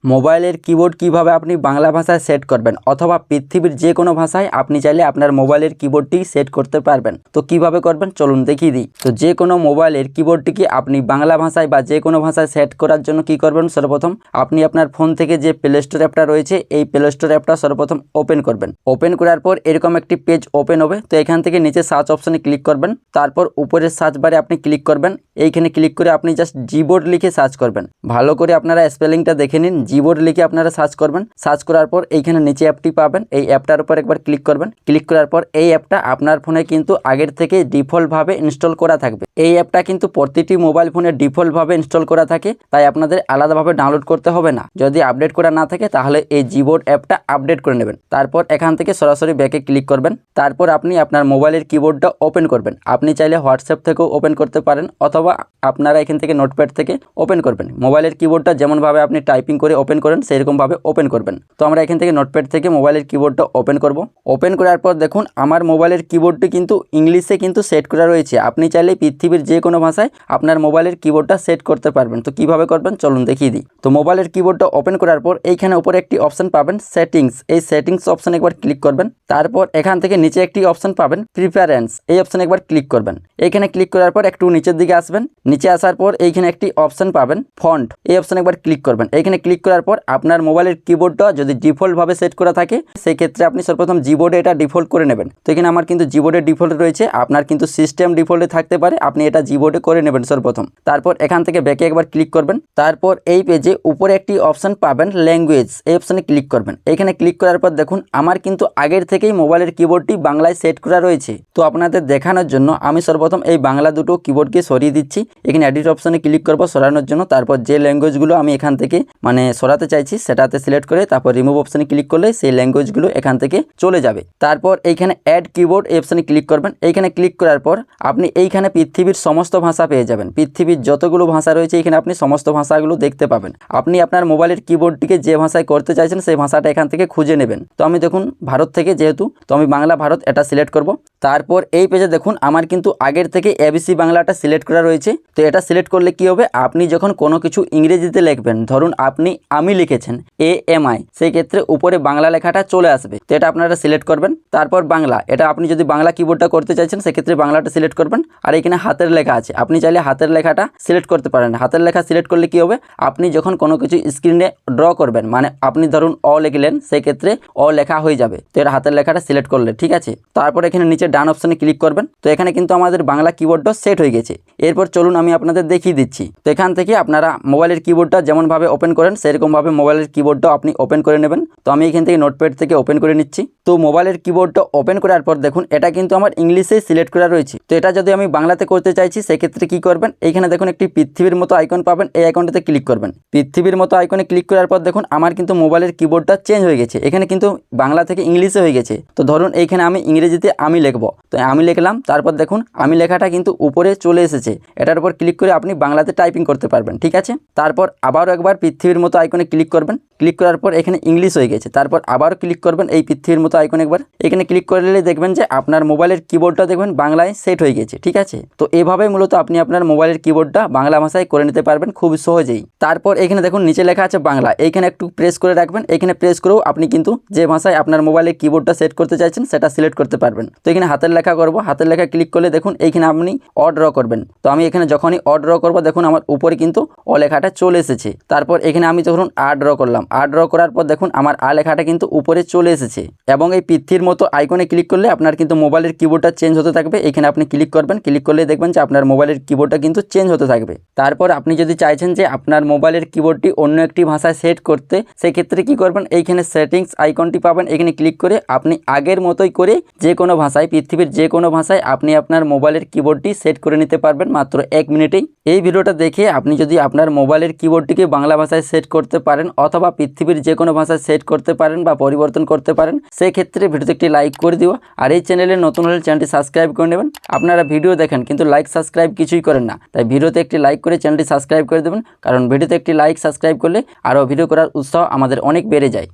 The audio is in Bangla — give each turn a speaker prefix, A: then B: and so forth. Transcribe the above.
A: মোবাইলের কিবোর্ড কিভাবে আপনি বাংলা ভাষায় সেট করবেন অথবা পৃথিবীর যে কোনো ভাষায় আপনি চাইলে আপনার মোবাইলের কিবোর্ডটি সেট করতে পারবেন। তো কিভাবে করবেন চলুন দেখিয়ে দিই। তো যে কোনো মোবাইলের কিবোর্ডটিকে আপনি বাংলা ভাষায় বা যে কোনো ভাষায় সেট করার জন্য কি করবেন, সর্বপ্রথম আপনি আপনার ফোন থেকে যে প্লে স্টোর অ্যাপটা রয়েছে এই প্লে স্টোর অ্যাপটা সর্বপ্রথম ওপেন করবেন। ওপেন করার পর এরকম একটি পেজ ওপেন হবে। তো এখান থেকে নিচে সার্চ অপশনে ক্লিক করবেন, তারপর উপরের সার্চ বারে আপনি ক্লিক করবেন। এইখানে ক্লিক করে আপনি জাস্ট জিবোর্ড লিখে সার্চ করবেন। ভালো করে আপনারা স্পেলিংটা দেখে নিন, জিবোর্ড লিখে আপনারা সার্চ করবেন। সার্চ করার পর এইখানে নিচে অ্যাপটি পাবেন, এই অ্যাপটার উপর একবার ক্লিক করবেন। ক্লিক করার পর এই অ্যাপটা আপনার ফোনে কিন্তু আগের থেকে ডিফল্টভাবে ইনস্টল করা থাকবে। এই অ্যাপটা কিন্তু প্রতিটি মোবাইল ফোনে ডিফল্টভাবে ইনস্টল করা থাকে, তাই আপনাদের আলাদাভাবে ডাউনলোড করতে হবে না। যদি আপডেট করা না থাকে তাহলে এই জিবোর্ড অ্যাপটা আপডেট করে নেবেন। তারপর এখান থেকে সরাসরি ব্যাকে ক্লিক করবেন। তারপর আপনি আপনার মোবাইলের কিবোর্ডটা ওপেন করবেন। আপনি চাইলে হোয়াটসঅ্যাপ থেকেও ওপেন করতে পারেন অথবা আপনারা এখান থেকে নোটপ্যাড থেকে ওপেন করবেন। মোবাইলের কিবোর্ডটা যেমনভাবে আপনি টাইপিং করে ওপেন করেন সেরকমভাবে ওপেন করবেন। তো আমরা এখান থেকে নোটপ্যাড থেকে মোবাইলের কিবোর্ডটা ওপেন করব। ওপেন করার পর দেখুন আমার মোবাইলের কিবোর্ডটি কিন্তু ইংলিশে কিন্তু সেট করা রয়েছে। আপনি চাইলে পৃথিবীর যে কোনো ভাষায় আপনার মোবাইলের কিবোর্ডটা সেট করতে পারবেন। তো কিভাবে করবেন চলুন দেখিয়ে দিই। তো মোবাইলের কিবোর্ডটা ওপেন করার পর এইখানে উপরে একটি অপশন পাবেন সেটিংস, এই সেটিংস অপশনে একবার ক্লিক করবেন। তারপর এখান থেকে নিচে একটি অপশন পাবেন প্রিফারেন্স, এই অপশনে একবার ক্লিক করবেন। এইখানে ক্লিক করার পর একটু নিচের দিকে আসবেন। নিচে আসার পর এইখানে একটি অপশন পাবেন ফন্ট, এই অপশনে একবার ক্লিক করবেন। এইখানে ক্লিক করার পর আপনার মোবাইলের কিবোর্ডটা যদি ডিফল্টভাবে সেট করা থাকে সেই ক্ষেত্রে আপনি সর্বপ্রথম জিবোর্ডে এটা ডিফল্ট করে নেবেন। তো এখানে আমার কিন্তু জিবোর্ডে ডিফল্ট রয়েছে, আপনার কিন্তু সিস্টেম ডিফল্টে থাকতে পারে, আপনি এটা জিবোর্ডে করে নেবেন সর্বপ্রথম। তারপর এখান থেকে ব্যাকে একবার ক্লিক করবেন। তারপর এই পেজে উপরে একটি অপশন পাবেন ল্যাঙ্গুয়েজ, এই অপশনে ক্লিক করবেন। এখানে ক্লিক করার পর দেখুন আমার কিন্তু আগের থেকেই মোবাইলের কিবোর্ডটি বাংলায় সেট করা রয়েছে। তো আপনাদের দেখানোর জন্য আমি সর্বপ্রথম এই বাংলা দুটো কিবোর্ডকে সরিয়ে দিচ্ছি। এখানে এডিট অপশনে ক্লিক করব সরানোর জন্য। তারপর যে ল্যাঙ্গুয়েজগুলো আমি এখান থেকে সরাতে চাইছি সেটাতে সিলেক্ট করে তারপর রিমুভ অপশনে ক্লিক করলে সেই ল্যাঙ্গুয়েজগুলো এখান থেকে চলে যাবে। তারপর এইখানে অ্যাড কিবোর্ড এই অপশনে ক্লিক করবেন। এইখানে ক্লিক করার পর আপনি এইখানে পৃথিবীর সমস্ত ভাষা পেয়ে যাবেন। পৃথিবীর যতগুলো ভাষা রয়েছে এখানে আপনি সমস্ত ভাষাগুলো দেখতে পাবেন। আপনি আপনার মোবাইলের কিবোর্ডটিকে যে ভাষায় করতে চাইছেন সেই ভাষাটা এখান থেকে খুঁজে নেবেন। তো আমি দেখুন ভারত থেকে যেহেতু, তো আমি বাংলা ভারত এটা সিলেক্ট করব। তারপর এই পেজে দেখুন আমার কিন্তু আগের থেকে এবিসি বাংলাটা সিলেক্ট করা রয়েছে। তো এটা সিলেক্ট করলে কি হবে, আপনি যখন কোনো কিছু ইংরেজিতে লিখবেন, ধরুন আপনি আমি লিখেছেন AMI, সেই ক্ষেত্রে উপরে বাংলা লেখাটা চলে আসবে। তো এটা আপনারা সিলেক্ট করবেন। তারপর বাংলা, এটা আপনি যদি বাংলা কিবোর্ডটা করতে চাইছেন সেক্ষেত্রে বাংলাটা সিলেক্ট করবেন। আর এখানে হাতের লেখা আছে, আপনি চাইলে হাতের লেখাটা সিলেক্ট করতে পারেন। হাতের লেখা সিলেক্ট করলে কি হবে, আপনি যখন কোনো কিছু স্ক্রিনে ড্র করবেন, মানে আপনি ধরুন লিখলেন সেক্ষেত্রে লেখা হয়ে যাবে। তো এটা হাতের লেখাটা সিলেক্ট করলে ঠিক আছে। তারপর এখানে নিচে ডান অপশনে ক্লিক করবেন। তো এখানে কিন্তু আমাদের বাংলা কিবোর্ডটা সেট হয়ে গেছে। এরপর চলুন আমি আপনাদের দেখিয়ে দিচ্ছি। তো এখান থেকে আপনারা মোবাইলের কিবোর্ডটা যেমনভাবে ওপেন করেন সেরকমভাবে মোবাইলের কিবোর্ডটাও আপনি ওপেন করে নেবেন। তো আমি এখান থেকে নোটপ্যাড থেকে ওপেন করে নিচ্ছি। তো মোবাইলের কিবোর্ডটা ওপেন করার পর দেখুন এটা কিন্তু আমার ইংলিশেই সিলেক্ট করা রয়েছে। তো এটা যদি আমি বাংলাতে করতে চাইছি সেক্ষেত্রে কি করবেন, এইখানে দেখুন একটি পৃথিবীর মতো আইকন পাবেন, এই আইকনটাতে ক্লিক করবেন। পৃথিবীর মতো আইকনে ক্লিক করার পর দেখুন আমার কিন্তু মোবাইলের কিবোর্ডটা চেঞ্জ হয়ে গেছে। এখানে কিন্তু বাংলা থেকে ইংলিশে হয়ে গেছে। তো ধরুন এইখানে আমি ইংরেজিতে আমি লিখবো, তো আমি লিখলাম। তারপর দেখুন আমি লেখাটা কিন্তু উপরে চলে এসেছে। এটার উপর ক্লিক করে আপনি বাংলাতে টাইপিং করতে পারবেন ঠিক আছে। তারপর আবারও একবার পৃথিবীর মতো আইকনে ক্লিক করবেন। ক্লিক করার পর এখানে ইংলিশ হয়ে গেছে। তারপর আবারও ক্লিক করবেন এই পৃথিবীর মতো আইকনে একবার। এখানে ক্লিক করলে দেখবেন যে আপনার মোবাইলের কিবোর্ডটা দেখবেন বাংলায় সেট হয়ে গেছে ঠিক আছে। তো এভাবে মূলত আপনি আপনার মোবাইলের কিবোর্ডটা বাংলা ভাষায় করে নিতে পারবেন খুব সহজেই। তারপর এখানে দেখুন নিচে লেখা আছে বাংলা, এইখানে একটু প্রেস করে রাখবেন। এখানে প্রেস করেও আপনি কিন্তু যে ভাষায় আপনার মোবাইলের কিবোর্ডটা সেট করতে চাইছেন সেটা সিলেক্ট করতে পারবেন। তো এখানে হাতের লেখা করব, হাতের লেখা ক্লিক করলে দেখুন এইখানে আপনি ড্র করবেন। তো আমি এখানে যখনই ড্র করব দেখুন আমার উপরে কিন্তু লেখাটা চলে এসেছে। তারপর এখানে আমি যখন ড্র করলাম, ড্র করার পর দেখুন আমার লেখাটা কিন্তু উপরে চলে এসেছে। এবং এই পৃথিবীর মতো আইকনে ক্লিক করলে আপনার কিন্তু মোবাইলের কিবোর্ডটা চেঞ্জ হতে থাকবে। এখানে আপনি ক্লিক করবেন, ক্লিক করলে দেখবেন যে আপনার মোবাইলের কিবোর্ডটা কিন্তু চেঞ্জ হতে থাকবে। তারপর আপনি যদি চাইছেন যে আপনার মোবাইলের কিবোর্ডটি অন্য একটি ভাষায় সেট করতে, সেই ক্ষেত্রে কি করবেন, এইখানে সেটিংস আইকনটি পাবেন। এখানে ক্লিক করে আপনি আগের মতোই করে যে কোনো ভাষায়, পৃথিবীর যে কোনো ভাষায় আপনি আপনার মোবাইলের কিবোর্ডটি সেট করে নিতে পারবেন মাত্র 1 মিনিটেই। এই ভিডিওটা দেখে আপনি যদি আপনার মোবাইলের কিবোর্ডটিকে বাংলা ভাষায় সেট করতে পারেন অথবা পৃথিবীর যে কোনো ভাষায় সেট করতে পারেন বা পরিবর্তন করতে পারেন, সেই ক্ষেত্রে ভিডিওতে একটি লাইক করে দিও। আর এই চ্যানেলে নতুন হলে চ্যানেলটি সাবস্ক্রাইব করে নেবেন। আপনারা ভিডিও দেখেন কিন্তু লাইক সাবস্ক্রাইব কিছুই করেন না, তাই ভিডিওতে একটি লাইক করে চ্যানেলটি সাবস্ক্রাইব করে দেবেন, কারণ ভিডিওতে একটি লাইক সাবস্ক্রাইব করলে আরও ভিডিও করার উৎসাহ আমাদের অনেক বেড়ে যায়।